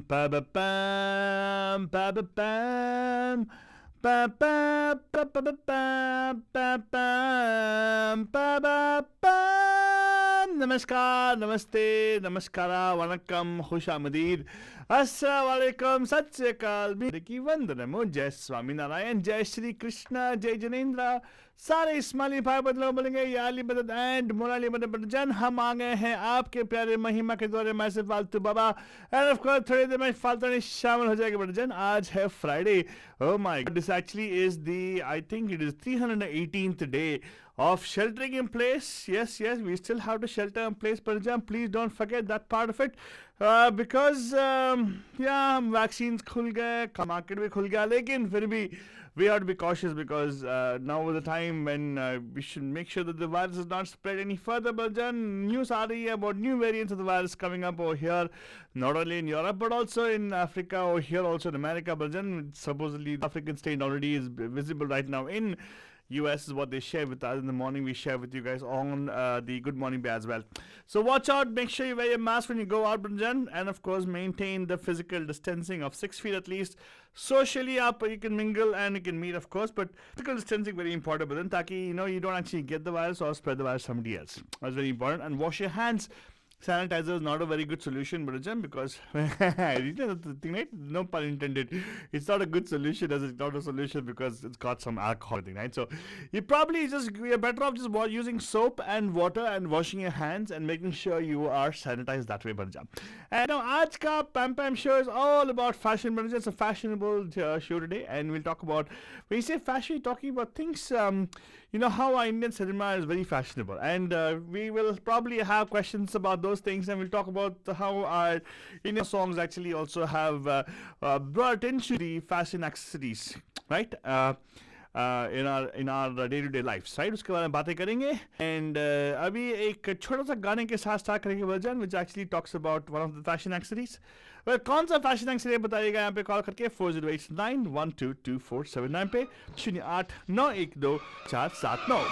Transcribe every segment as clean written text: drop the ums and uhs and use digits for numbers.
ba ba bam ba ba bam ba ba ba ba ba bam ba bam ba ba bam. नमस्कार, नमस्ते, नमस्कारा, वनक्कम, खुश आमदीद, अस्सलाम वालेकुम, सत श्री अकाल, मेरे की वंदनमो, जय स्वामी नारायण, जय श्री कृष्णा, जय जनेन्द्र, सारे इस्माइली भाई बदलो बोलेंगे याली मदद एंड मोराली मदद बदजन। हम आ गए हैं आपके प्यारे महिमा के द्वारे, मैं से फालतू बाबा एंड ऑफ कोर्स थोड़ी देर में फालतू नहीं शामिल हो जाएगा बदजन। आज है Friday, oh my God, this actually is the I think it is 318th day of sheltering in place. Yes, we still have to shelter in place, Parjam. Please don't forget that part of it, because vaccines खुल गए, market भी खुल गया, लेकिन फिर भी we have to be cautious because now is the time when we should make sure that the virus is not spread any further. Parjam, news aa rahi hai about new variants of the virus coming up over here, not only in Europe but also in Africa, over here also in America. Parjam, supposedly the African strain already is visible right now in US is what they share with us in the morning. We share with you guys on the Good Morning Bay as well. So watch out. Make sure you wear your mask when you go out, Brunjan. And of course, maintain the physical distancing of 6 feet at least. Socially up, you can mingle and you can meet, of course. But physical distancing very important, Brunjan. Taki, you don't actually get the virus or spread the virus to somebody else. That's very important. And wash your hands. Sanitizer is not a very good solution, Brunjan, because you know the thing, right? No pun intended. It's not a good solution, as it's not a solution because it's got some alcohol thing, right? So you're better off just using soap and water and washing your hands and making sure you are sanitized that way, Brunjan. And now, aaj ka Pam Pam show is all about fashion, Brunjan. It's a fashionable show today, and we'll talk about, when you say fashion, you're talking about things, how our Indian cinema is very fashionable, and we will probably have questions about those things, and we'll talk about how our Indian songs actually also have brought attention to the fashion accessories, right? In our day-to-day lives, right? उसके बारे में बातें करेंगे, and अभी एक छोटा सा गाने के साथ स्टार्ट करेंगे version, which actually talks about one of the fashion accessories. Well, कौन सा फैशन एक्सेसरी बताइएगा यहाँ पे कॉल करके 4089122479 पे 08912479।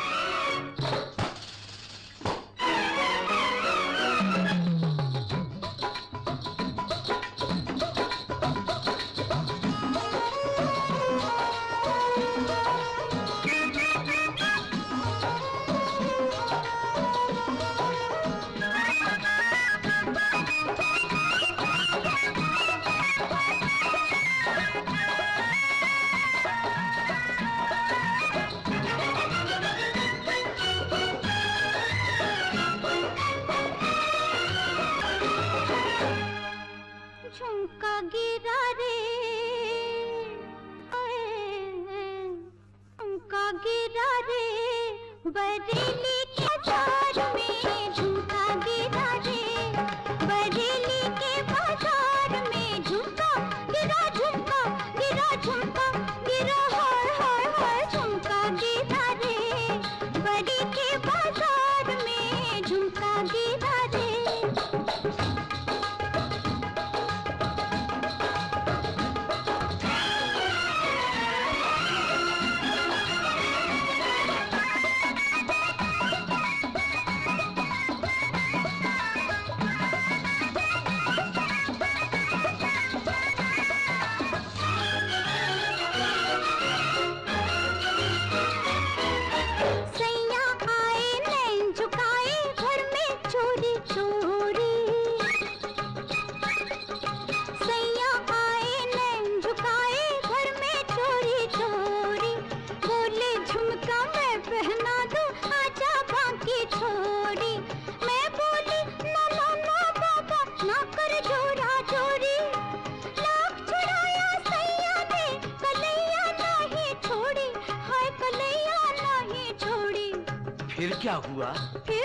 फिर क्या हुआ? फिर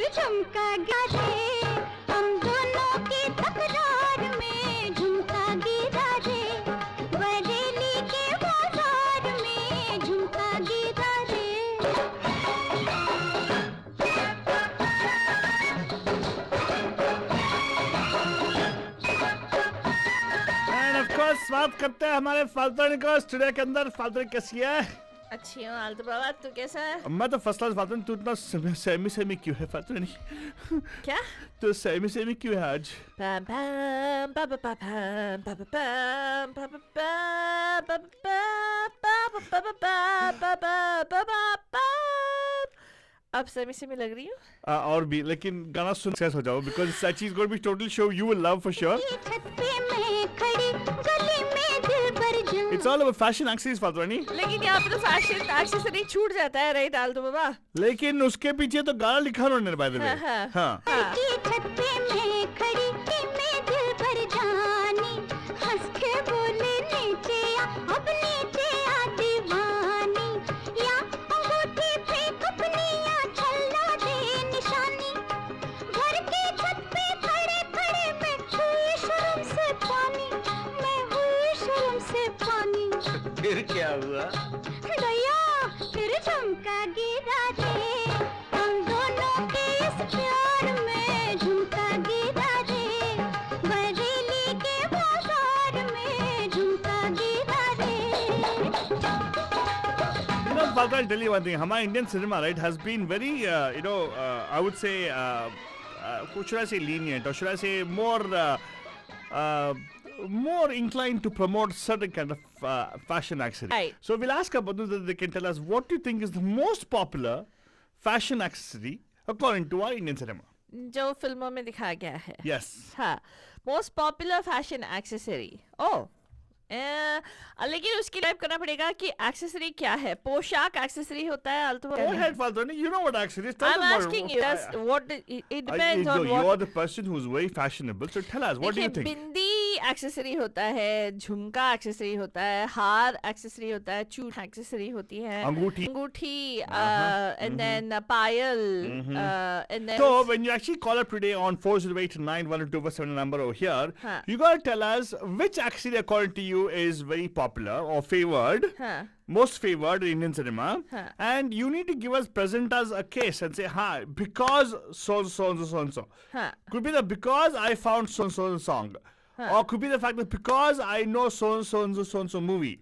झुमका गिरा रे, हम दोनों की तकरार में झुमका गिरा रे, बरेली के बाजार में झुमका गिरा रे। And of course, बात करते हैं हमारे फाल्तों को स्टूडियो के अंदर। फाल्तों कैसी है? अच्छी हूँ आलतू बाबा, तू कैसा है? मैं तो फर्स्ट क्लास बात हूँ. तू इतना सेमी क्यों है फातू नहीं? क्या? तो सेमी क्यों है आज? पम पम पम पम पम पम पम पम पम पम. अब सेमी लग रही हूँ. और भी, लेकिन गाना सुन सक्सेस हो जाओ because Sachi is going to be total show you will love for sure. छत पे मैं खड़ी गली में दिल भर जाऊं. It's all about fashion accessories फातू नहीं? लेकिन यहाँ पे तो फैशन एक्सेसरी छूट जाता है, राइट आलतू बाबा? लेकिन उसके पीछे तो गाना लिखा उन्होंने by the way. हाँ. की छत पे मैं खड़ी में दिल भर जानी. हंस के बोले नीचे आ, अब नीचे आ दीवानी. या अंगूठी फेंक अपनी या छल्ला दे निशानी. घर की छत पे खड़े खड़े मैं हुई शर्म से पानी. मैं हुई शर्म से पानी. फिर क्या हुआ? दया फिर झुमका गिरा रे. हम दोनों के इस प्यार में झुमका गिरा रे. बरेली के बाजार में झुमका गिरा रे. You know, Falka, I'll tell you one thing. हमारा Indian cinema, right, has been very, I would say, should I say lenient, or should I say more inclined to promote certain kind of fashion accessories. Right. So we'll ask our Badhu that they can tell us what do you think is the most popular fashion accessory according to our Indian cinema. जो फिल्मों में दिखाया गया है. Yes. हाँ, most popular fashion accessory. ओह, लेकिन उसकी type करना पड़ेगा कि एक्सेसरी क्या है. पोशाक एक्सेसरी होता है आलतू Go Baba? ahead, Falka. You know what accessories? Tell I'm us what- asking you. Does what it depends on You're what. the person who's very fashionable, so tell us, what do you देखिए, think? बिंदी accessory होता है, झुमका accessory होता है, हार accessory होता है, चूड़ accessory होती है, अंगूठी. and then Payal, and then. So when you actually call up today on 408-912-7 number over here, Huh. you gotta tell us which accessory according to you is very popular or favored, हाँ, most favored in Indian cinema, Huh. and you need to give us, present us a case and say, hi, because so and so. हाँ, Could be the because I found so and so song, or could be the fact that because I know so and so movie,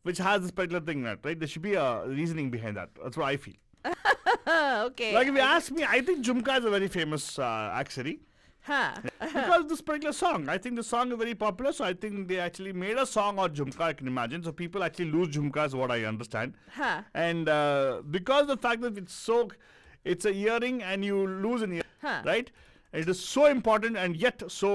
which has this particular thing, right? There should be a reasoning behind that. That's what I feel. okay. Like if you ask me, I think Jhumka is a very famous accessory. हाँ, Because this particular song, I think the song is very popular, so I think they actually made a song on Jhumka, I can imagine. So people actually lose Jhumka is what I understand. हाँ, And because the fact that it's a earring and you lose an ear, Huh. right? It is so important and yet so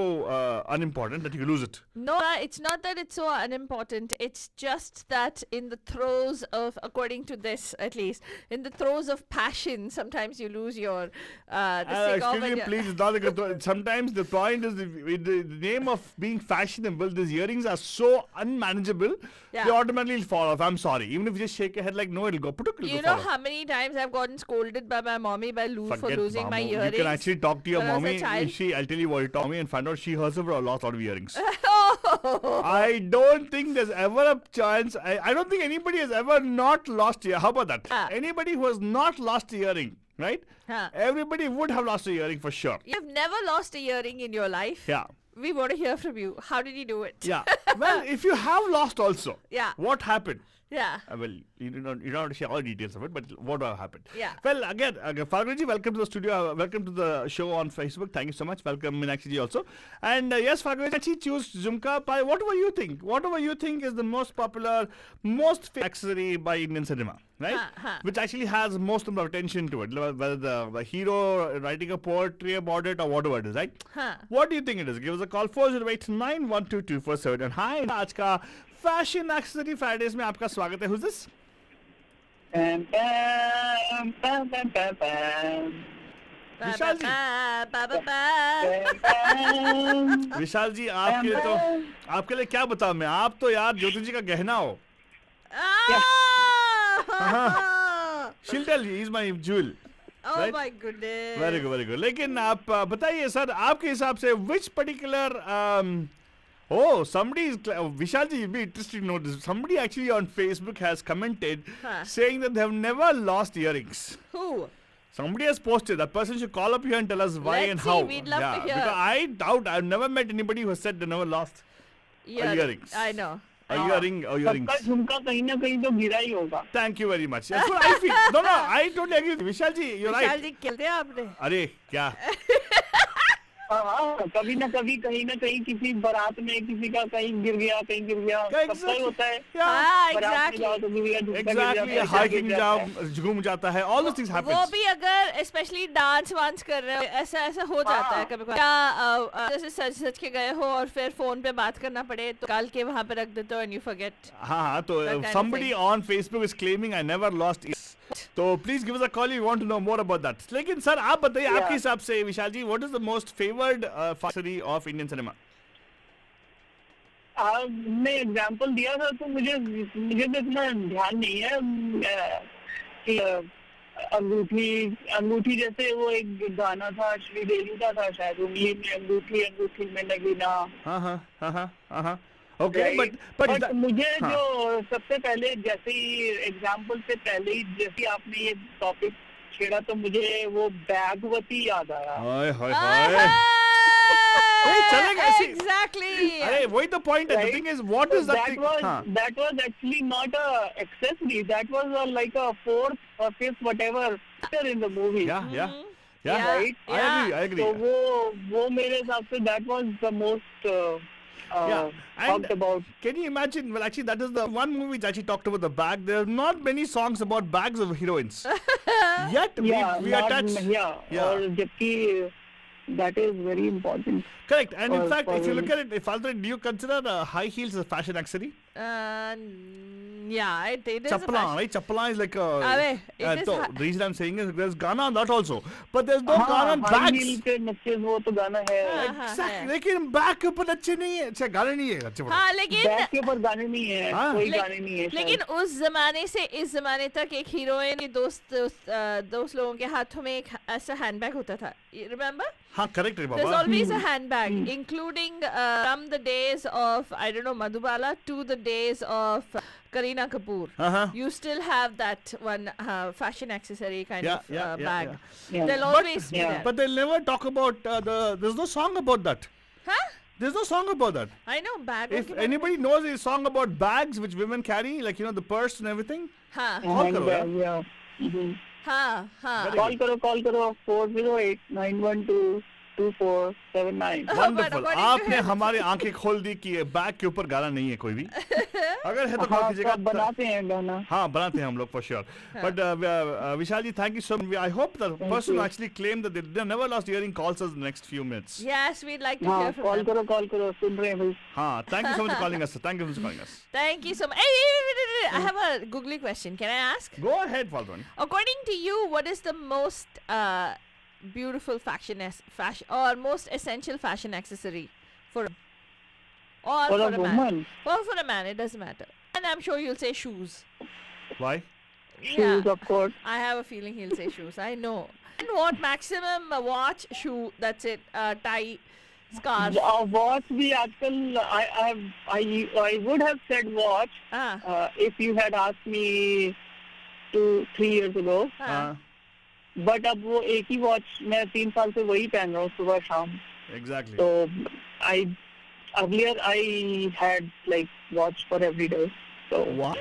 unimportant that you lose it. no, it's not that it's so unimportant. It's just that in the throes of, according to this at least, in the throes of passion, sometimes you lose your. Excuse me, please. It's not like sometimes the point is the name of being fashionable, these earrings are so unmanageable, Yeah. they automatically fall off. I'm sorry. Even if you just shake your head like no, it'll go. You know how many times I've gotten scolded by my mommy for Forget losing my Mamu. earrings? You can actually talk to your when I was a mommy. child. I'll tell you what you told me and find out she herself lost a lot of earrings. I don't think there's ever a chance. I don't think anybody has ever not lost ear. How about that? Ah. Anybody who has not lost a earring, right? Huh. Everybody would have lost a earring for sure. You've never lost a earring in your life. Yeah. We want to hear from you. How did you do it? Yeah. Well, if you have lost also, Yeah. what happened? Yeah. Well, you don't have to share all details of it, but what happened? Yeah. Well, again, Falguni, welcome to the studio. Welcome to the show on Facebook. Thank you so much. Welcome, Meenakshi ji also. And yes, Falguni, choose Jhumka. Whatever you think. Whatever you think is the most popular, most accessory by Indian cinema, right? Which actually has most of the attention to it. Whether the hero writing a poetry about it or whatever it is, right? What do you think it is? Give us a call 408-912-247. And hi, आज का fashion accessory Fridays में आपका स्वागत है. Who's this? विशाल जी. विशाल जी, आपके लिए क्या बताऊं मैं. आप तो यार ज्योति जी का गहना हो. She'll tell you, he's my jewel. Oh Right? my goodness. Very good, very good. लेकिन आप बताइए सर, आपके हिसाब से which particular somebody is Vishal ji, you'll be interested to know this. Somebody actually on Facebook has commented saying that they have never lost earrings. Who? Somebody has posted. That person should call up here and tell us why Let's and see, how. we'd love to hear. Because I doubt, I've never met anybody who has said they never lost earrings. I know. Earring, सबका earrings. झुमका कहीं ना कहीं तो गिरा ही होगा. Thank you very much. That's what I feel. No, I totally agree. Vishal ji, you're Vishal right. जी खेलते हैं आपने? अरे क्या? हाँ, कभी ना कभी कहीं ना कहीं किसी बारात में किसी का कहीं गिर गया सबका ही होता है. Yeah. हाँ, बारात में जाओ exactly. तो गिर गया, झुमका गिर Exactly. जाता है, Hiking गिर जाओ, जाता है. घूम जाता है. All those things happen. वो भी अगर स्पेशली डांस वांस कर रहे हो ऐसा हो जाता है कभी कभी, या जैसे सच के गए हो और फिर फोन पे बात करना पड़े तो काल के वहाँ पे रख देते हो एंड यू फॉरगेट. हाँ, तो That kind of somebody thing. on Facebook is claiming I never lost. तो please give us a call if you want to know more about that. लेकिन सर आप बताइए Yeah. आपके हिसाब से विशाल जी, what is the most favored factory of Indian cinema? मैं example दिया था तो मुझे तो इतना ध्यान नहीं है कि अंगूठी जैसे वो एक गाना था श्रीदेवी का था शायद, उंगली में अंगूठी में नगीना. हाँ. Okay, Right. but मुझे हाँ. जो सबसे पहले जैसे ही एग्जाम्पल से पहले ही जैसे आपने ये टॉपिक छेड़ा तो मुझे वो बैगवती याद आया. हाय. वही चलेगा ऐसे. Exactly. अरे वही तो point है. The Right. thing is, what is that that thing? was हाँ. that was actually not a accessory. That was like a fourth or fifth whatever actor in the movie. Yeah. Yeah. Right. I agree. तो वो मेरे हिसाब से that was the most Yeah, and talked about. can you imagine? Well, actually, that is the one movie which actually talked about the bag. There are not many songs about bags of heroines. Yet Yeah, we not- attach. Yeah. Yeah. और जबकि that is very important. Correct. And in For- fact, for if you look at women. it, if Falter, do you consider high heels a fashion accessory? Yeah, it is. a Chappala, fashion- right? Chappala is like a. Arey, it is so ha- the reason I'm saying is there's Ghana on that also, but there's no Ghana on high bags. heel के नक्शे वो तो गाना है. हाँ, Exactly. है. लेकिन bag के ऊपर अच्छे नहीं है. अच्छा गाने नहीं है अच्छे. हाँ लेकिन बैक के ऊपर गाने नहीं है. हाँ. कोई ले- गाने नहीं है. लेकिन उस जमाने से इस जमाने तक एक हीरोइन के दोस्त लोगों के हाथों में एक ऐसा हैंडबैग होता था. रिमेम्बर? हाँ correct है There's Baba. always a handbag, including from the days of I don't know Madhubala to the days of Kareena Kapoor. Uh-huh. You still have that one fashion accessory kind Yeah, of yeah, bag. yeah. Yeah. They'll always be yeah. there. But they'll never talk about there's no song about that. Huh? There's no song about that. I know bag. If anybody knows a song about bags which women carry, like the purse and everything, हाँ call करो यार. Yeah. Mhm. हाँ हाँ. Call करो 408-912-2479. Wonderful. according to आपने him- हमारी आंखें खोल दी कि ये बैग के ऊपर गाना नहीं है कोई भी. अगर है तो कॉल हाँ, कीजिएगा. सब बनाते हैं गाना. हाँ बनाते हैं हम लोग for sure. But Vishal ji, thank you so much. I hope the person who you. actually claimed that they never lost earring calls us in the next few minutes. Yes, we'd like to हाँ, hear from call them. करो सुन रहे हैं भाई. हाँ, thank you so much for calling us. Sir. Thank you so much for calling us. Thank you so much. Hey, I have a googly question. Can I ask? Go ahead, Faltwan. According to you, what is the most beautiful fashion or most essential fashion accessory for or For for a a man? woman, Or for a man, it doesn't matter. And I'm sure you'll say shoes. Why? shoes of course. I have a feeling he'll say shoes. I know. And what maximum watch, shoe, that's it. Tie, scarf. Watch भी आजकल I would have said watch if you had asked me 2-3 years ago. But अब वो एक ही watch मैं 3 साल से वही पहन रहा हूँ सुबह शाम. Exactly. So earlier I had like watch for every day. So What?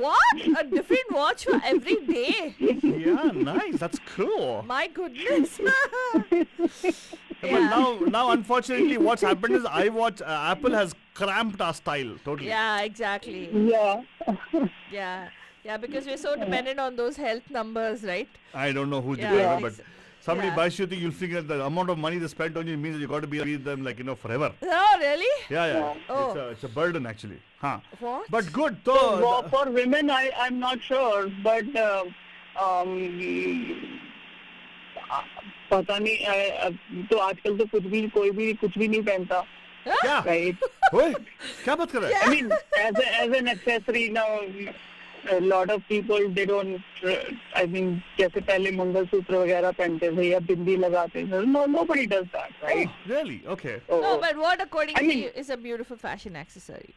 What? A different watch for every day? Yeah, nice. That's cool. My goodness. But now, unfortunately, what's happened is Apple has cramped our style totally. Yeah, exactly. yeah. Yeah, because we're so dependent on those health numbers, right? I don't know who's the Yeah, driver, but ex- somebody yeah. buys you, think you'll figure the amount of money they spent on you means that you got to be with them forever. Oh, really? Yeah. Oh. It's a burden actually. Huh. What? But good. So for women, I'm not sure, but पता नहीं तो आजकल तो कोई भी कुछ भी नहीं पहनता. क्या? Right? ओए, क्या बात कर रहा है? I mean, as an accessory now, a lot of people they don't. I mean, जैसे पहले मंगलसूत्र वगैरह पहनते थे या बिंदी लगाते थे. No, nobody does that, right? Oh, really? Okay. No, but what according I to mean- you is a beautiful fashion accessory?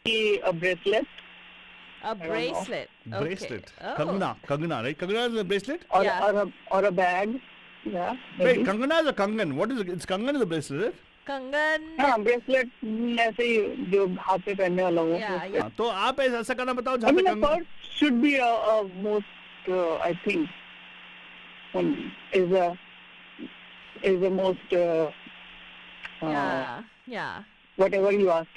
A bracelet A know. bracelet. Okay. Bracelet. Oh. Kangana, right? Kangana is a bracelet? Yeah. or a bag. Yeah. Wait, maybe. Kangana is a Kangan. What is it? It's Kangan is a bracelet, is it? कंगन. हाँ, bracelet ऐसे ही जो हाथ पे पहनने वाला हो. Yeah. तो आप ऐसा करना बताओ I जहाँ पे mean, a कंगन. purse should be a most, I think, is the most, Yeah. whatever you ask.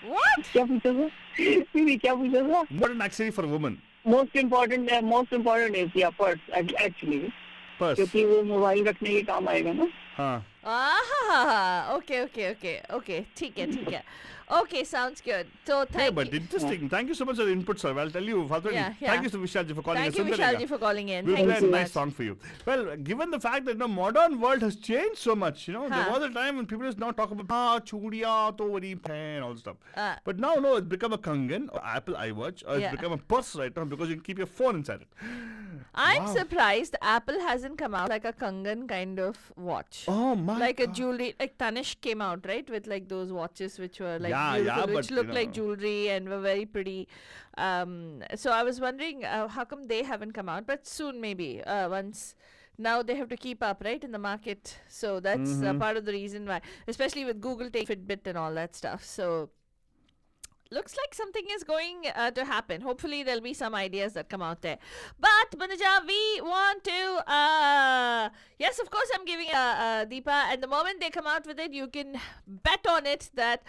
What? क्या पूछा था? नहीं, क्या पूछा था? What an accessory for a woman? Most important is purse actually. Purse. क्योंकि वो मोबाइल रखने के काम आएगा ना. हाँ. Okay. ठीक है. Okay, sounds good. So Yeah, thank but you. interesting. Thank you so much for the input, sir. I'll tell you, Faltani. Yeah. Thank you so much, Vishalji, for calling Thank us. you, Sundarega. Vishalji, for calling in. We'll Thank play you a so nice much. song for you. Well, given the fact that the modern world has changed so much, there was a time when people used to not talk about chudiya, to very and all stuff. But now, no, it's become a Kangan, or Apple iWatch, or it's become a purse right now because you can keep your phone inside it. I'm surprised Apple hasn't come out like a Kangan kind of watch. Oh my Like a God. jewelry, like Tanishq came out, right? With like those watches which were like Yeah, beautiful, but, which looked like jewelry and were very pretty. So I was wondering how come they haven't come out, but soon maybe once. Now they have to keep up, right, in the market. So that's part of the reason why, especially with Google taking Fitbit and all that stuff. So looks like something is going to happen. Hopefully there'll be some ideas that come out there. But Manuja, we want to yes, of course I'm giving Deepa, and the moment they come out with it, you can bet on it that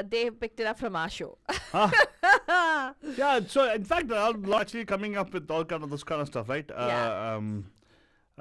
they picked it up from our show. Yeah, so in fact, they're all actually coming up with all kind of this kind of stuff, right?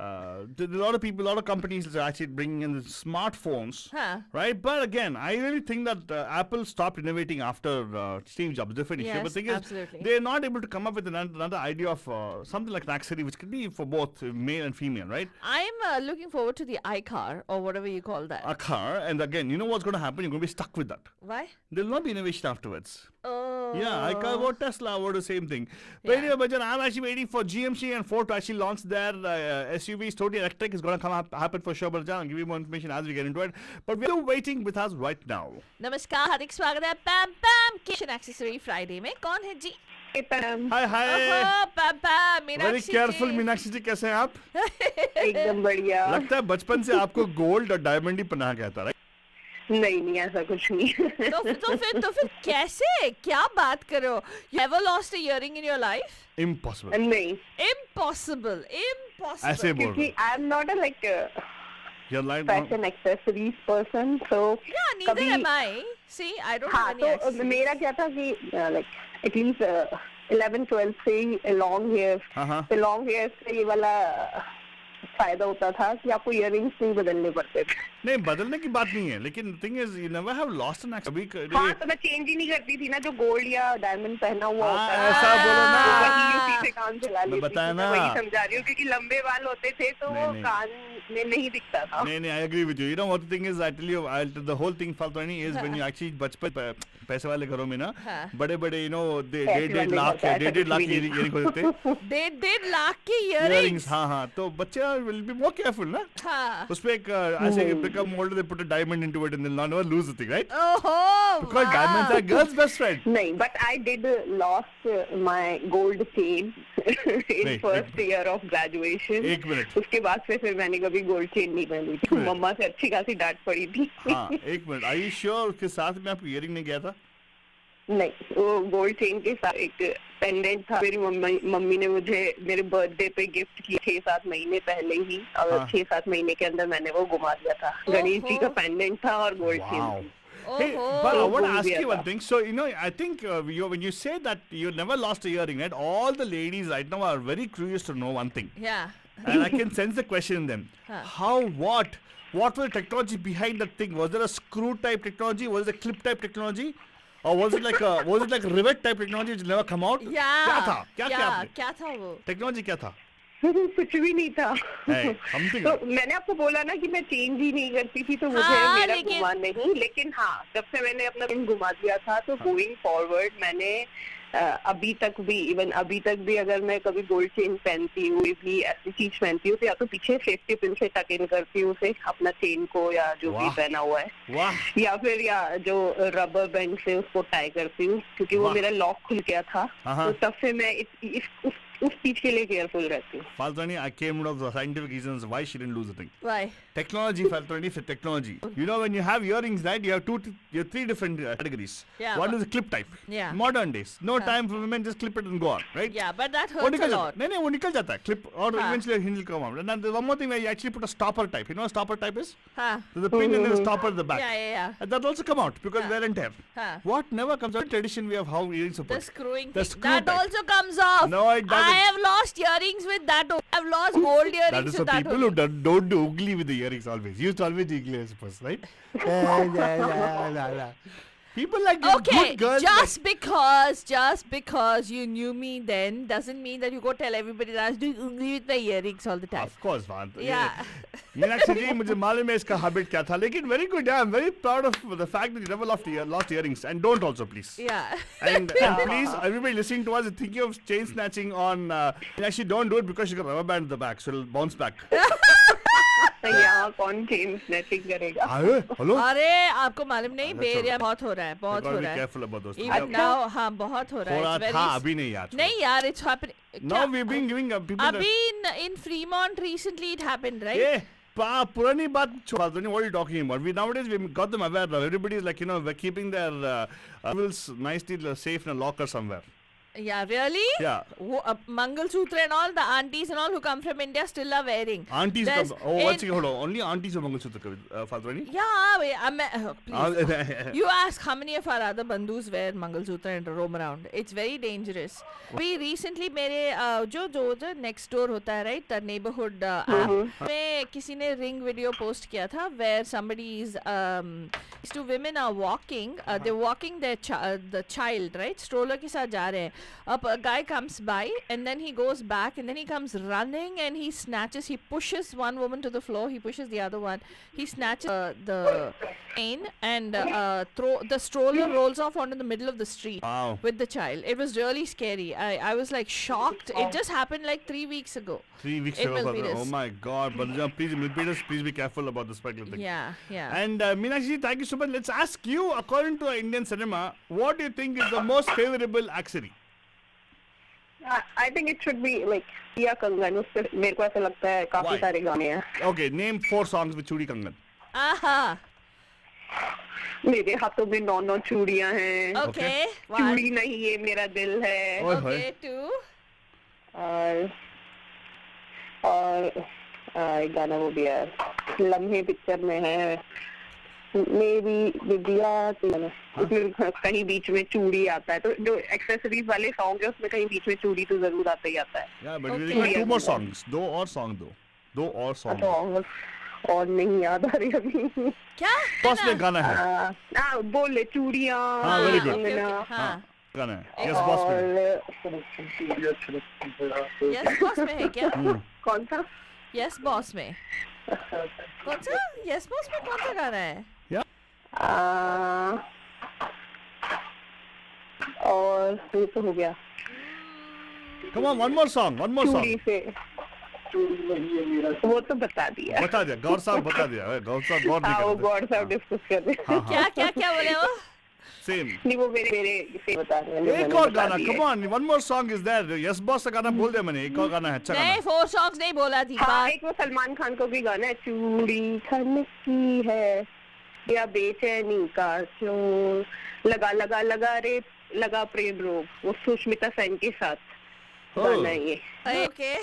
A lot of people, a lot of companies are actually bringing in the smartphones, right? But again, I really think that Apple stopped innovating after Steve Jobs. Different issue. Yes, But the thing is, absolutely. they're not able to come up with another idea of something like an accessory, which could be for both male and female, right? I'm looking forward to the iCar or whatever you call that. A car, and again, you know what's going to happen? You're going to be stuck with that. Why? There'll not be innovation afterwards. Oh. Yeah, I call what Tesla, what the same thing. But anyway, Bhajan, I'm actually waiting for GMC and Ford to actually launch their SUVs. Totally electric is going to happen for sure. But I'll give you more information as we get into it. But we're waiting with us right now. नमस्कार, हार्दिक स्वागत है पैम पैम kitchen accessory Friday में. कौन है जी? Hey, Pam. Hi. ओहो, पैम पैम, Meenakshi Very careful, Meenakshi जी, कैसे हैं आप? एकदम बढ़िया. लगता है बचपन से आपको गोल्ड और डायमंड ही पहना गया था, राइट? नहीं ऐसा कुछ नहीं. तो फिर कैसे? क्या बात करो? You ever lost a earring in your life? Impossible. नहीं. Impossible. ऐसे बोल रहे क्योंकि I am not a You're lying. fashion accessories person, so Yeah, neither am I. See, I don't have हाँ any तो accessories. मेरा क्या था कि like at least 11-12 से ही long hairs. तो long hairs से ये वाला फायदा होता था कि आपको इयररिंग्स नहीं बदलने पड़ते थे. नहीं, बदलने की बात नहीं है, लेकिन thing is you never have lost N accessory. हाँ तो मैं चेंज ही नहीं करती थी ना, जो गोल्ड या डायमंड पहना हुआ होता है ऐसा बोलो ना. वही उसी से काम चला लेती थी. बताया ना. वही समझा रही हूँ क्योंकि लंबे बाल होते थे तो वो नहीं. कान में नहीं दिखता था. नहीं, I agree with you. You know what the thing is, I tell you, the whole thing, Faltani, is when you actually बचपन पैसे वाले घरों में ना बड़े-बड़े they did लाख earring होते थे. They लाख की earrings. हाँ. तो बच्चे will be more careful ना. उसपे एक ऐसे become older, they put a diamond into it and they'll never lose the thing, right? Oh, Because diamonds are girls' best friend. नहीं, but I did lost my gold chain in first year of graduation. एक minute. उसके बाद से फिर मैंने कभी gold chain नहीं पहनी थी. मम्मा से अच्छी खासी डांट पड़ी थी. हाँ, एक मिनट. Are you sure उसके साथ में आपको इयरिंग नहीं गया था? नहीं, वो गोल्ड चेन के साथ एक पेंडेंट था. मेरी मम्मी ने मुझे मेरे बर्थडे पे गिफ्ट किया 6-7 महीने पहले ही, और 6-7 महीने के अंदर मैंने वो घुमा दिया था. गणेश जी का पेंडेंट था और gold chain. Hey, but I want to ask you one thing. So, I think when you say that you never lost a earring, right? All the ladies right now are very curious to know one thing. Yeah. And I can sense the question in them. What was the technology behind that thing? Was there a screw type technology? Was it a clip type technology? Or was it like a rivet type technology which never come out? Yeah. क्या था वो? Technology क्या था? कुछ भी नहीं था. तो मैंने आपको बोला ना कि मैं चेंज ही नहीं करती थी, तो मुझे मेरा घुमा नहीं. लेकिन हाँ, जब से मैंने अपना पिन घुमा दिया था, तो गोइंग फॉरवर्ड मैंने अभी तक भी अगर मैं कभी गोल्ड चेन पहनती हूँ, भी ऐसी चीज पहनती हूँ, तो या तो पीछे सेफ्टी पिन से टक इन करती हूँ उसे, अपना चेन को या जो भी पहना हुआ है, या फिर जो रबर बैंड से उसको टाई करती हूँ, क्योंकि वो मेरा लॉक खुल गया था. तो तब से मैं उस चीज के लिए केयरफुल रहती हूँ. Faltani, I came out of the scientific reasons why she didn't lose the thing. Why? Technology, Faltoni, for technology. You know, when you have earrings, right, you have three different categories. Yeah. One is the clip type. Yeah. Modern days. No time for women, just clip it and go on, right? Yeah, but that hurts a lot. No, वो निकल जाता है. Clip, or eventually a hinge will come out. And then there's one more thing where you actually put a stopper type. You know what a stopper type is? So the pin and then the stopper at the back. Yeah. And that also come out because wear and tear. What never comes out? Tradition we have how earrings are put. The screwing The thing. screw That type. also comes off. No, it doesn't. I have lost earrings with that. I've lost gold earrings That is for with that. people who don't do ugly with the earrings always. You used to always do ugly, I suppose, right? People like Okay, good girls. just because you knew me then doesn't mean that you go tell everybody that I was doing ugly with my earrings all the time. Of course, man. Yeah. Meenakshi ji, मुझे मालूम है इसका habit क्या था, लेकिन very good. Yeah, I'm very proud of the fact that you never lost earrings, and don't also, please. Yeah. And please, everybody listening to us is thinking of chain snatching on. Actually, don't do it because you got rubber band at the back, so it'll bounce back. यहाँ कौन chain snatching करेगा? Hello? अरे आपको मालूम नहीं बे area बहुत हो रहा है बहुत हो रहा है careful about those things. Even now हाँ बहुत हो रहा है It's very था अभी नहीं यार. नहीं यार it's happening Now we've been giving people. अभी in Fremont recently it happened right Yeah. पुरानी बात छोड़ दो. What are you talking about? Nowadays we got them aware now. Everybody is like, we're keeping their jewels nicely safe in a locker somewhere. Yeah, really? Yeah. Mangal Sutra and all, the aunties and all who come from India still are wearing. Aunties come. Oh, one second, hold on. Only aunties of Mangal Sutra, Faltwani? Yeah, please. You ask how many of our other bandhus wear Mangal Sutra and roam around. It's very dangerous. We recently, मेरे जो next door होता है, right? The neighborhood में किसी ने ring video post किया था where somebody is these two women are walking. They're walking their the child, right? Stroller के साथ जा रहे हैं. A guy comes by and then he goes back and then he comes running and he pushes one woman to the floor, he pushes the other one, he snatches the chain and the stroller rolls off onto the middle of the street with the child. It was really scary. I was like shocked. It just happened like 3 weeks ago. 3 weeks ago. Oh my God. But please be careful about this particular thing. Yeah. And Meenakshi, thank you so much. Let's ask you, according to Indian cinema, what do you think is the most favorable accessory? I think it should be like Priya Kangan. उससे मेरे को ऐसा लगता है काफी सारे गाने हैं. Okay, name 4 songs with Chudi Kangan. Aha. मेरे हाथों में 9 चूड़ियां हैं. Okay. चूड़ी नहीं ये मेरा दिल है. Okay, 2. और एक गाना वो भी है लम्हे पिक्चर में है मेरी विद्या उसमें कहीं बीच में चूड़ी आता है तो जो एक्सेसरीज वाले सॉन्ग है उसमें कहीं बीच में चूड़ी तो जरूर आता ही आता है. Yeah, but we got 2 more songs. दो और song. और नहीं याद आ रही अभी. क्या? बॉस में गाना है. बोले चूड़ियां. हाँ, very good. हाँ. गाना है. Yes, boss में. Yes, boss में है क्या? कौन सा? Yes, boss में. कौन सा? Yes, boss में कौन सा गाना है? और ये तो हो गया. Come on, one more song. चूड़ी से वो तो बता दिया. गौर साहब बता दिया. गौर साहब गौर साहब डिस्कस कर रहे हैं. क्या बोले वो? Same. नहीं वो मेरे से बता रहे हैं. एक और गाना. Come on, one more song is there. Yes boss का गाना बोल दिया मैंने. एक और गाना है अच्छा गाना. नहीं 4 songs नहीं बोला थी. हाँ एक वो सलमान खान को भी गाना है चूड़ी खन की है या बेचैनी का क्यों लगा प्रेम रोग वो सुष्मिता सेन के साथ गाना है ये. Okay.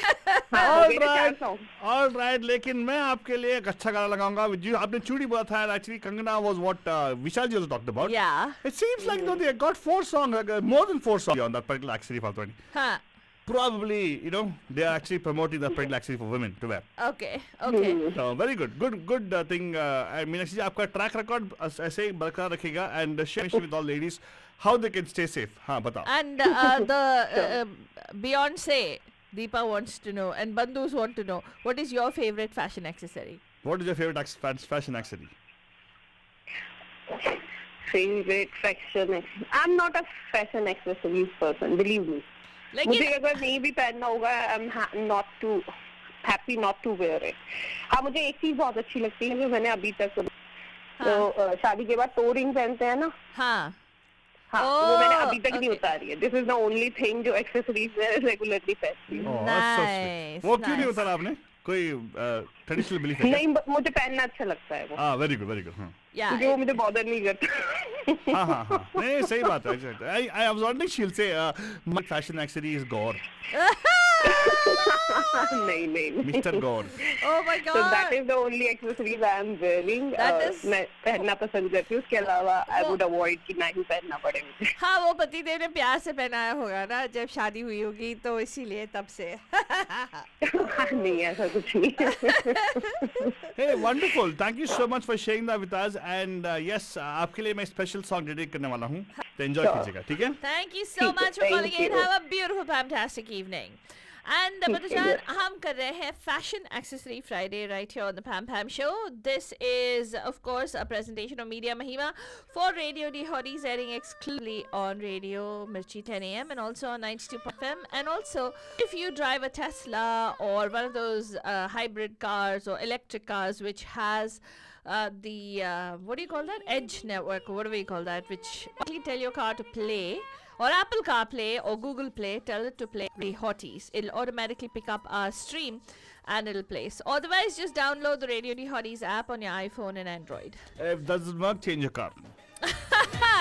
All right. लेकिन मैं आपके लिए एक अच्छा गाना लगाऊंगा. आपने चूड़ी बोला था. Actually, Kangana was what Vishal ji also talked about. Yeah. It seems like they got 4 songs, more than 4 songs on that particular accessory, Faltwani. Huh. Probably, they are actually promoting the particular accessory for women to wear. Okay. So very good thing. I mean, actually, आपका track record ऐसे ही बरकरार रखेगा and share with all ladies how they can stay safe. हाँ बताओ. And the Beyonce, Deepa wants to know, and Bandhus want to know, what is your favorite fashion accessory? What is your favorite fashion accessory? Favorite fashion? I'm not a fashion accessories person, believe me. मुझे अगर नहीं भी पहनना होगा, I'm not too happy not to wear it. हाँ मुझे एक चीज बहुत अच्छी लगती है जो मैंने अभी तक तो शादी के बाद टोरिंग पहनते हैं ना. हाँ. वो मैंने अभी तक नहीं उतारी है. This is the only thing जो accessories मैं regularly पहनती हूँ. वो क्यों नहीं उतारा आपने? कोई ट्रेडिशनल बिलीफ है? नहीं, मुझे पहनना अच्छा लगता है वो. हाँ, वेरी गुड, वेरी गुड. हाँ. क्योंकि वो मुझे बॉदर नहीं करता. हाँ. नहीं, सही बात है. I was wondering she'll say my fashion accessory is gore. नहीं. Mr. Gore. Oh my God. So that is the only accessories I am wearing. मैं पहनना पसंद करती हूँ. उसके अलावा I would avoid कि ना ही पहनना पड़े मुझे. हाँ, वो पतिदेव ने प्यार से पहनाया होगा ना जब शादी हुई होगी, तो इसीलिए तब से. नहीं, ऐसा कुछ नहीं. Hey, wonderful. Thank you so much for sharing that with us. And yes, आपके लिए मैं स्पेशल सॉन्ग डेडिकेट करने वाला हूँ. तो एंजॉय कीजिएगा, ठीक है? Thank you so much for calling in. Have a beautiful, fantastic evening. And Batujan, हम कर रहे हैं Fashion Accessory Friday right here on the Pam Pam Show. This is, of course, a presentation of Media Mahima for Radio D Hotties, airing exclusively on Radio Mirchi 10 AM and also on 92 FM. And also, if you drive a Tesla or one of those hybrid cars or electric cars which has what do you call that? Edge network, or what do we call that? Which actually tell your car to play, or Apple CarPlay or Google Play, tell it to play the Hotties. It'll automatically pick up our stream and it'll play. So otherwise, just download the Radio D Hotties app on your iPhone and Android. If doesn't work, change your car.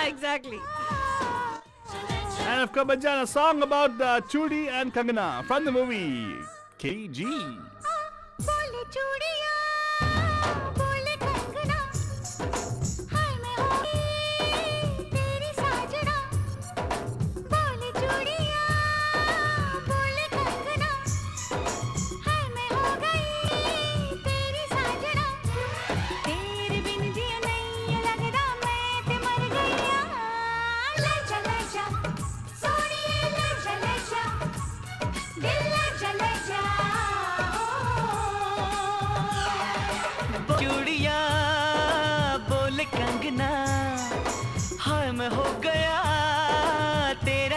Exactly. And of course, Bajan, a song about Chudi and Kangana from the movie KG.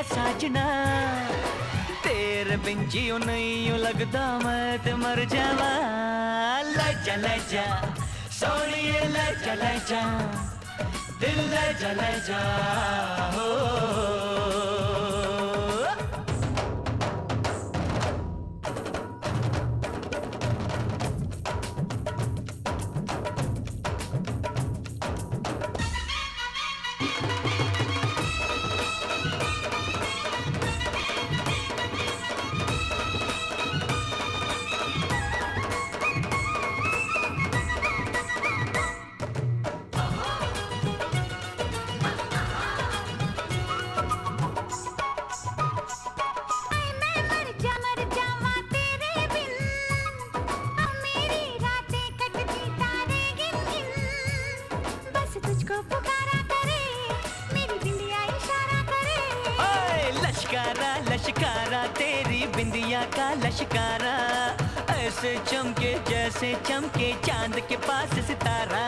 साजना तेरे बिन जियो नहीं लगदा मैं ते मर जावा ले जा सोनिए ले जा दिल ले जा हो लश्कारा तेरी बिंदिया का लश्कारा ऐसे चमके जैसे चमके चांद के पास सितारा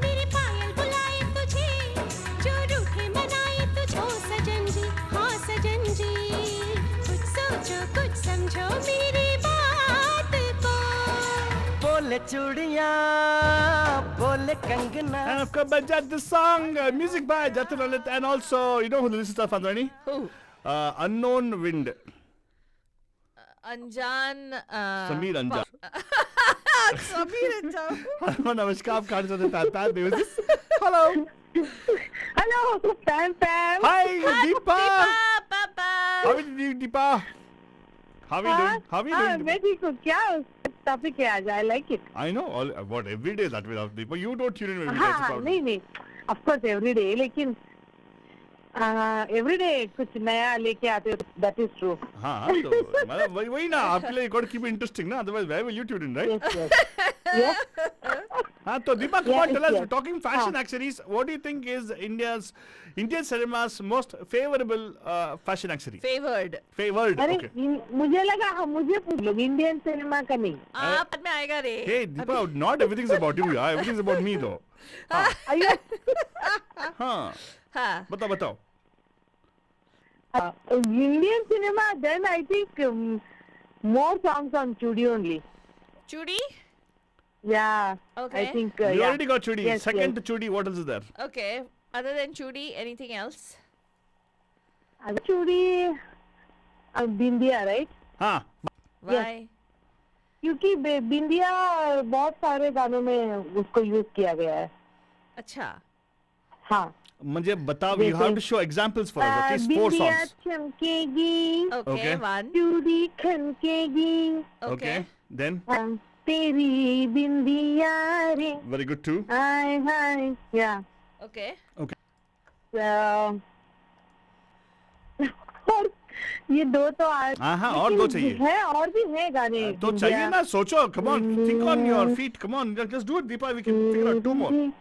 मेरे पायल बुलाए तुझे जो रूठे मनाए तुझो सजन जी हाँ सजन जी कुछ सोचो कुछ समझो मेरी बात को बोले चूड़ियां बोले Kangana. And of course, Bajan, this song, music by Jatin Lalit, and also, you know who listens to Fandwani? Who? Unknown Wind. Anjan. Sameer Anjan. Sameer Anjan. Hello, namaskar. आप कहाँ से Pam Pam? Hello. Hello, Pam Pam. Hi, Deepa. Papa. How are you doing, Deepa? How are you doing? How are you doing? मैं ठीक हूँ. क्या topic है आज? I like it. I know. What every day that way, Deepa. You don't tune in every day. हाँ, नहीं. Of course, every day. लेकिन every day कुछ नया लेके आते हो. That is true. हाँ, तो मतलब वही ना आपके लिए got to keep it interesting ना. Otherwise, where will you tune in, right? Yes. हाँ, तो Deepa, come on, tell us. We're talking fashion accessories. What do you think is Indian cinema's most favorable fashion accessory? Favored. अरे Okay. मुझे लगा मुझे पूछ लो Indian cinema का नहीं. आप में आएगा रे. Hey, Deepa, not everything's about you, yeah. Everything's about me, though. हाँ. बताओ. Indian cinema, then I think more songs on Chudi only. Chudi? Yeah. Okay. I think. You yeah. already got Chudi. Yes, Second yes. to Chudi, what else is there? Okay. Other than Chudi, anything else? Chudi, Bindiya, right? हाँ. Why? क्योंकि बिंदिया बहुत सारे गानों में उसको use किया गया है. अच्छा. हाँ. मुझे बताओ, you have to show examples for us, at least 4 Bindiya songs. चमकेगी, Okay, one. चूड़ी खनकेगी, Okay. Then तेरी बिंदिया रे, very good too. हाय हाय. या. Okay. और ये 2 तो आज. हाँ, और 2 चाहिए. है, और भी है गाने. तो चाहिए ना, सोचो. Come on, think on your feet. Come on, just do it, Deepa. We can figure out 2 more.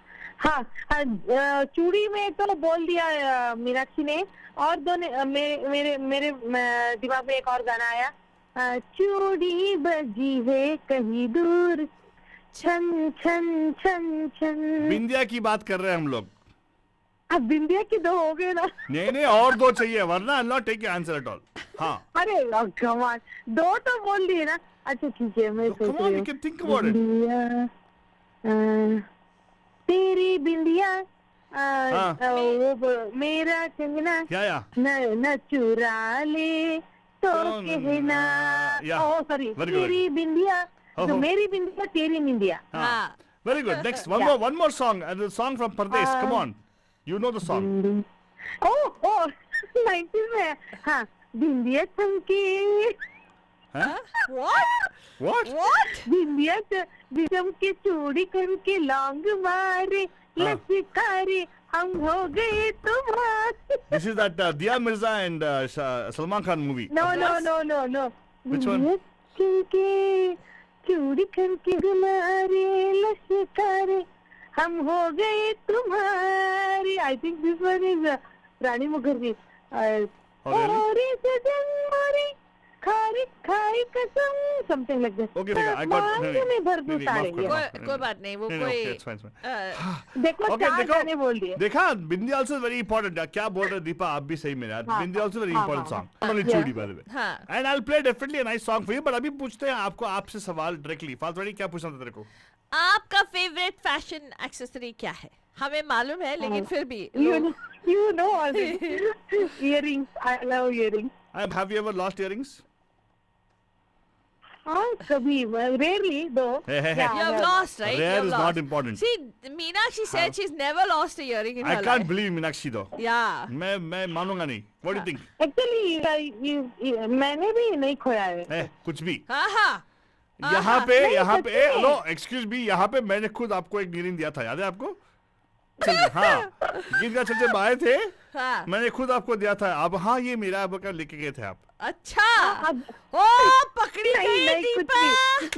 हाँ, चूड़ी में तो बोल दिया मीनाक्षी ने. और 2 ने मेरे दिमाग में एक और गाना आया. चूड़ी बजी है कहीं दूर, छन छन छन छन. बिंदिया की बात कर रहे हैं हम लोग. अब बिंदिया की 2 हो गए ना. नहीं, और 2 चाहिए, वरना I'll not take your answer at all. हाँ. अरे कमाल, 2 तो बोल दिए ना. अच्छा ठीक है, मैं सोच Come on, रही we हूँ. can think about it. बिंदिया, तेरी बिंदिया, वो मेरा कंगना, या. न चुरा ले तो कहना. सॉरी, तेरी बिंदिया, तो मेरी बिंदिया तेरी बिंदिया. हाँ. Very good. Next, one more song. The song from Pardesh. Come on. You know the song. O 90s में. हाँ, बिंदिया चमके. Huh? What? What? बिंदिया चमके, चूड़ी करके लौंग मारे, लचकारे हम हो गए तुम्हारे. This is that Dia Mirza and Salman Khan movie. No. Which one? के चूड़ी करके गुमारे, लचकारे हम हो गए तुम्हारे. I think this one is रानी मुखर्जी. और सजन मारे खाई कसम, something like that. Okay, I got. में भर दूं सारे. कोई बात नहीं, वो कोई. It's fine. देखो, Okay, 4 गाने बोल दिए. देखा, बिंदी also very important. क्या बोल रहे दीपा, आप भी सही मेरा. बिंदी also very important song. Only चूड़ी, by the way. हाँ. And I'll play definitely a nice song for you. But अभी पूछते हैं आपसे सवाल directly. फाल्तवाड़ी, क्या पूछना था तेरे को? आपका फेवरेट फैशन एक्सेसरी क्या है? हमें मालूम है, लेकिन फिर भी. You know all this. Earrings. I love earrings. Have you ever lost earrings? हाँ, कभी, rarely though. Hey. You have lost, right? Rare You have is lost. not important. See, Meenakshi said she's never lost a earring in her I life. can't believe Meenakshi though. Yeah. मैं मानूंगा नहीं. What do you think? Actually, मैंने भी नहीं खोया है. कुछ भी. हाँ. यहाँ पे हेलो, एक्सक्यूज मी, यहाँ पे मैंने खुद आपको एक earring दिया था, याद है आपको? हाँ, गीत का चलते आए थे. हाँ. मैंने खुद आपको दिया था. अब हाँ, ये मेरा आपका लेके गए थे आप. अच्छा. ओ, पकड़ी गई दीपा.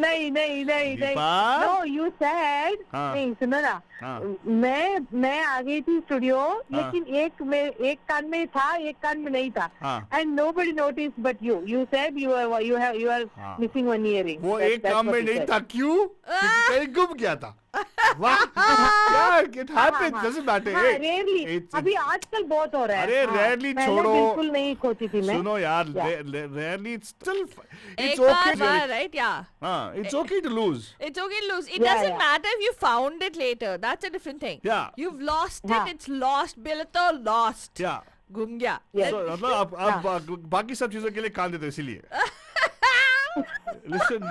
नहीं. दीपा? No, you said. नहीं, सुनो ना. मैं आ गई थी स्टूडियो, लेकिन एक कान में था, एक कान में नहीं था. And nobody noticed but you. You said you are missing one earring. वो एक काम में नहीं था, क्यों? कहीं गुम गया था. वाह, यार, it happens, doesn't matter. Rarely. अभी आजकल बहुत हो रहा है. अरे rarely छोड़ो. बिल्कुल नहीं खोती थी मैं. सुनो यार, rarely it's still, it's एक okay. Bar, right? Yeah. It's okay to lose. It's okay to lose. It doesn't matter if you found it later. That's a different thing. Yeah. You've lost it. It's lost. Bilato lost. Yeah. गुम गया. So, मतलब आप बाकी सब चीजों के लिए कान देते हो इसीलिए.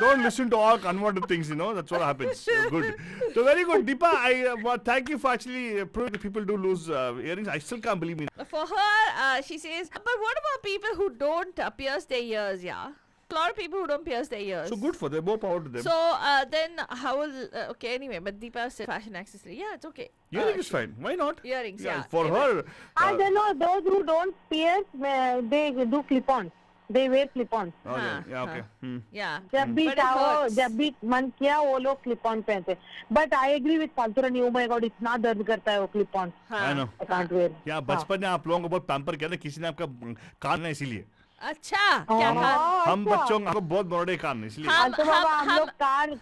Don't listen to all unwanted things, you know. That's what happens. Good. So very good, Deepa. Thank you for actually proving that people do lose earrings. I still can't believe it. For her, she says, but what about people who don't pierce their ears? Yeah. A lot of people who don't pierce their ears. So good for them. More power to them. So then how will okay, anyway, but Deepa said fashion accessory. Yeah, it's okay. Earring is fine. Why not? Earrings, yeah. For her. I don't know. Those who don't pierce, they do clip-ons. They wear clip-ons. Okay. Okay. Yeah. जब भी चाहो, जब भी मन किया, वो लोग clip-on पहनते. But I agree with फाल्तुरानी. Oh my God, इतना दर्द करता है वो clip-on. I know. I can't wear. या बचपन में आप लोगों को बहुत पैम्पर किया ना, किसी ने आपका कान है इसीलिए. अच्छा, क्या कान? हम बच्चों को बहुत बड़े कान इसलिए. तो बाबा हम लोग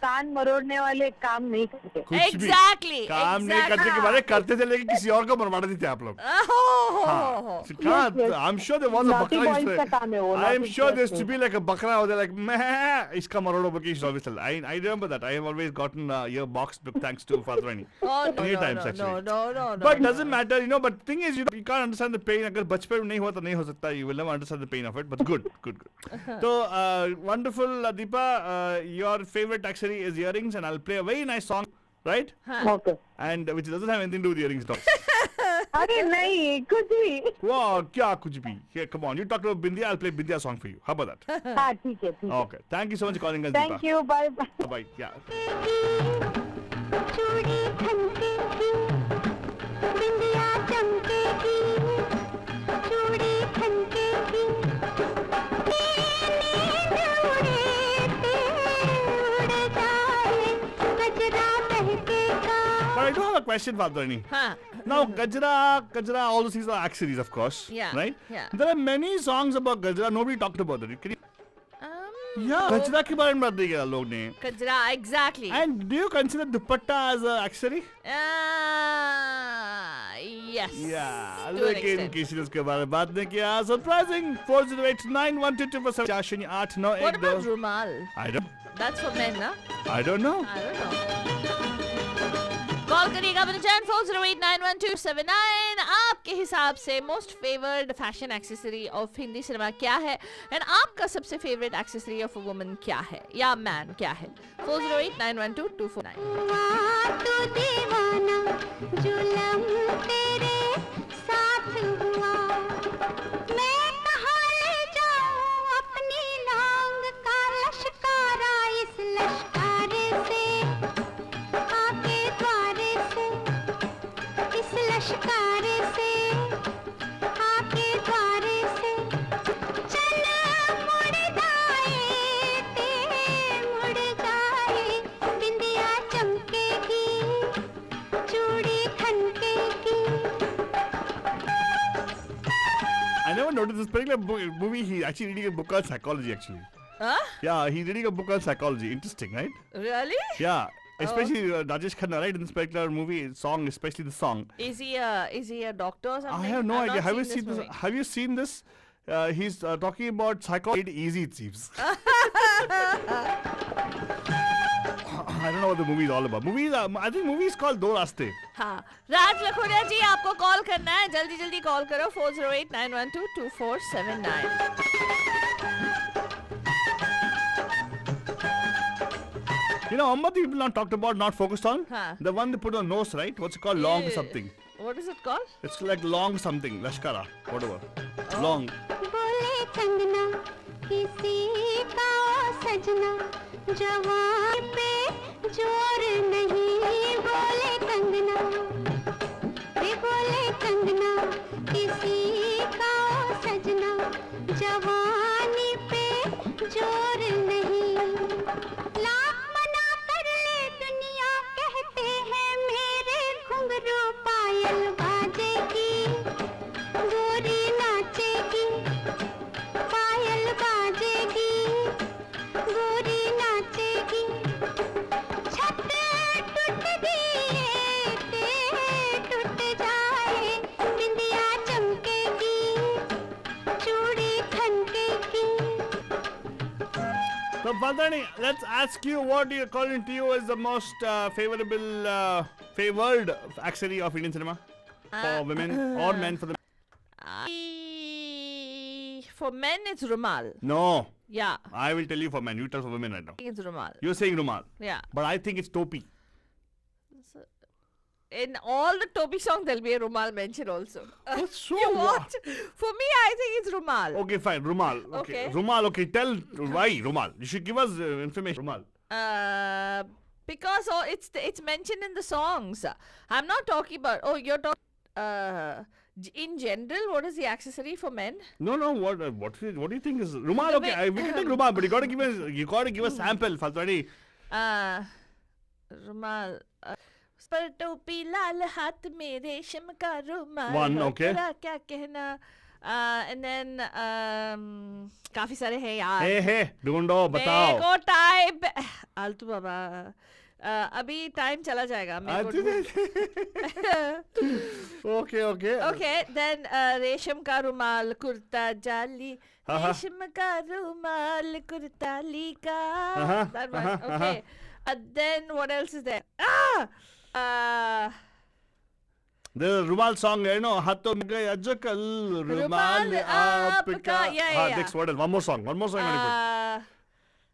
कान मरोड़ने वाले काम नहीं करते. Exactly. काम नहीं करते के बारे करते थे, लेकिन किसी और को मरवाते थे आप लोग. I'm sure there was a bakra. I'm sure there used to be like a bakra or like meh, iska marodo boki always tell. I remember that. I have always gotten your box thanks to Fadrani. Many times actually. No. But doesn't matter, you know. But thing is, you can't understand the pain. अगर बचपन में नहीं हुआ तो नहीं हो सकता. You will never understand the pain of it. it, but good. So, wonderful, Deepa. Your favorite accessory is earrings, and I'll play a very nice song, right? Okay. And which doesn't have anything to do with earrings, though. अरे नहीं कुछ भी. Wow, kya kuch bhi. Here, come on. You talked about Bindia, I'll play Bindia song for you. How about that? हाँ ठीक है. Okay. Thank you so much for calling us, Thank Deepa. you. Bye bye. Bye. Yeah. चूड़ी खनकेगी बिंदिया चमकेगी चूड़ी खनकेगी नींद उड़ेते उड़ जाए गजरा महकेगा. But I do have a question, Fadrani. Now, Gajra, all those things are accessories, of course. Yeah. Right? Yeah. There are many songs about Gajra. Nobody talked about it. Can you... Yeah. Gajra के बारे में बात नहीं किया लोग ने. Gajra, exactly. And do you consider dupatta as an accessory? Yes. Yeah. To an लेकिन extent. किसी ने उसके बारे में बात नहीं किया. Surprising. 408912247 What about Rumal? I don't. That's for men, na? I don't know. I don't know. Call करिएगा अपने चैनल 408912279. आपके हिसाब से most favoured fashion accessory of Hindi cinema क्या है एंड आपका सबसे favourite accessory of a woman क्या है या मैन क्या है. 408912249. हुआ तू दीवाना जुलम तेरे साथ हुआ मैं कहाँ ले जाऊँ अपनी लांग का लश्कारा इस लश्कारे से आके द्वारे से इस लश्कारे से आके द्वारे से चल मुड़ जाए ते मुड़ जाए बिंदिया चमकेगी चूड़ी खनकेगी. I never noticed this particular movie. He's actually reading a book called Psychology, actually. Huh? Yeah, he's reading a book called Psychology. Interesting, right? Really? Yeah. Especially Rajesh Khanna, right? In this particular movie, song, especially the song. Is he a doctor or something? I have no I've idea. not Have you seen this? movie. Have you seen this? He's talking about psychology. Easy, it seems. I don't know what the movie is all about. I think movie is called Do Raste. हाँ राज लखोड़िया जी आपको call करना है जल्दी जल्दी call करो 408912247. You know, Ahmad people not talked about, not focused on. Huh. The one they put on nose, right? What's it called? Long something. What is it called? It's like long something. Lashkara. Whatever. Long. बोले कंगना किसी का सजना जवान पे जोर नहीं बोले कंगना वे बोले कंगना किसी का सजना जवानी पे जोर नहीं लाख मना कर ले दुनिया कहते हैं मेरे घुंघरू पायल बाजेगी गोरी नाचेगी पायल बाजेगी गोरी नाचेगी छत टूट दिए ते टूट जाए बिंदिया चमकेगी चूड़ी खनकेगी. So, Baldani, let's ask you what you according to you is the most favored accessory of Indian cinema for women or men for the. For men, it's Rumal. No, Yeah, I will tell you for men. You tell for women right now. I think it's Rumal. You're saying Rumal, Yeah. but I think it's Topi. In all the Topi songs, there'll be a Rumal mention also. That's so You what? what? For me, I think it's Rumal. Okay, fine. Rumal. Okay. Okay. Rumal. Okay. Tell why Rumal. You should give us information. Rumal. Because it's mentioned in the songs. I'm not talking about. Oh, you're talking. In general, what is the accessory for men? No. What do you think is Rumal? The Okay, way- we can take Rumal, but you gotta give us sample. Falsari. रुमाल पर टोपी लाल हाथ में रेशम का रुमाल One, okay. तेरा क्या कहना and then काफी सारे हैं यार Hey, ढूंढो बताओ. मेरे को टाइम आलतू बाबा अभी टाइम चला जाएगा मेरे को Okay. Okay, then रेशम का रुमाल कुर्ता जाली रेशम का रुमाल कुर्ताली का that one okay then what else is there The Rumal song, हाथों में गया जो कल रुमाल आपका. Yeah. Next, what else? One more song. You want to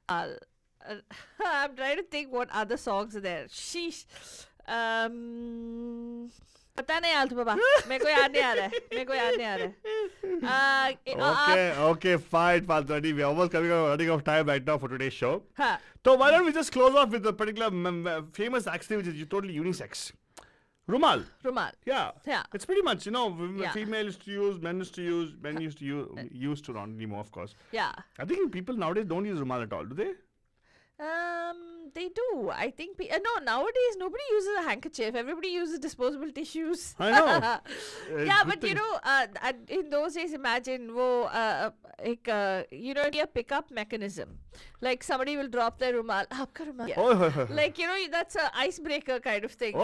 put? I'm trying to think what other songs are there. Sheesh. पता नहीं आलतू बाबा, मेरे को याद नहीं आ रहा. Okay, fine, Faltani. We're almost running out of time right now for today's show. So why don't we just close off with a particular famous accessory which is totally unisex? Rumal. Yeah. It's pretty much, female used to use, men used to use, men used to use, used to not anymore, of course. Yeah. I think people nowadays don't use Rumal at all, do they? They do. I think no, nowadays nobody uses a handkerchief. Everybody uses disposable tissues. I know. Yeah, but in those days, imagine a pickup mechanism. Like somebody will drop their rumal. Aapka rumal. Like that's a icebreaker kind of thing.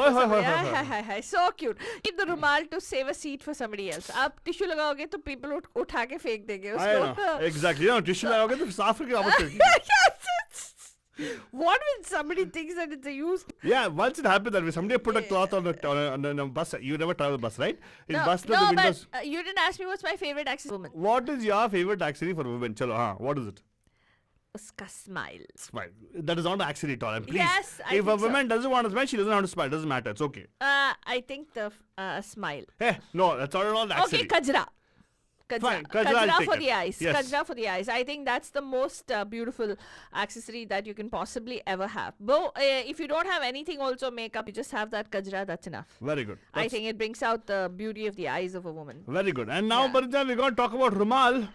So cute. Keep the rumal to save a seat for somebody else. Aap tissue लगाओगे तो people उठा के फेंक देंगे उसको. Exactly. Tissue लगाओगे तो साफ करके वापस. What when somebody thinks that it's a use? Yeah, once it happened that way, somebody put a cloth on a bus. You never travel bus, right? But you didn't ask me what's my favorite accessory for women. What is your favorite accessory for women? Chalo, what is it? Uska smile. Smile. That is not an accessory at all. And please, yes, if a woman doesn't want to smile, she doesn't have to smile. It doesn't matter. It's okay. I think the smile. Hey, no, that's not an accessory. Okay, kajra. Fine, Kajra for the eyes. Yes. Kajra for the eyes. I think that's the most beautiful accessory that you can possibly ever have. But if you don't have anything also makeup, you just have that kajra, that's enough. Very good. I think it brings out the beauty of the eyes of a woman. Very good. And now, Parijat, we're going to talk about Rumal.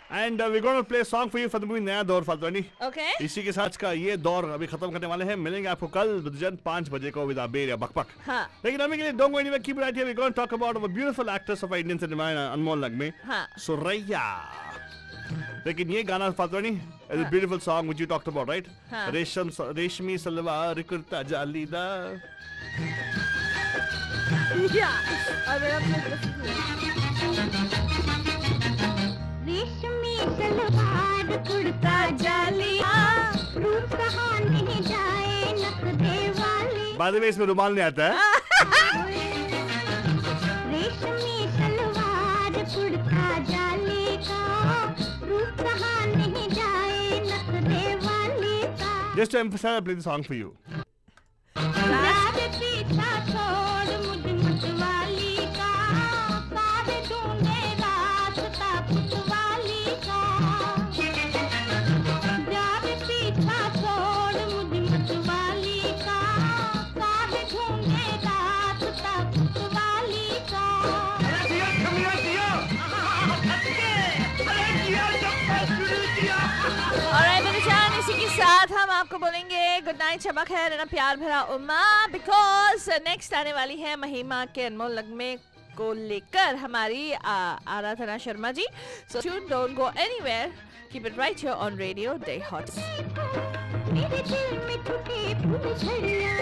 And we're going to play a song for you for the movie Naya Daur Faltani. Okay. इसी के साथ का ये दौर अभी खत्म करने वाले हैं. मिलेंगे आपको कल बुधजन 5 बजे को with Abir या बकबक. हाँ. लेकिन अभी के लिए don't go anywhere. Keep it right here. We're going to talk about a beautiful actress of our Indian cinema, Anmol Lagme. हाँ. Suraya. लेकिन ये गाना Faltani is a beautiful song which you talked about, right? हाँ. रेशमी सलवार कुर्ता जालीदार. Yeah. रेशमी सलवार कुर्ता जालिया रूप कहाँ नहीं जाए नखरे वाली. By the way, इसमें रुमाल नहीं आता है. रेशमी सलवार कुर्ता जाली का रूप कहाँ नहीं जाए नखरे वाली का. Just to emphasize, I play the song for you. रात पीछा छोड़ मुझ वाली का सारे ढूंढे रास्ता पुतवाली का. रात पीछा छोड़ मुझ वाली का सारे ढूंढे रास्ता पुतवाली का. Alright, Baruchan, इसी के साथ हम आपको बोलेंगे गुड नाइट, शबा खैर ना प्यार भरा उम्मा, बिकॉज नेक्स्ट आने वाली है महिमा के अनमोल लगमे को लेकर हमारी Aradhana Sharma ji. So don't go anywhere, keep it right here on radio day hot. मेरे दिल में टूटे फूल झड़ियां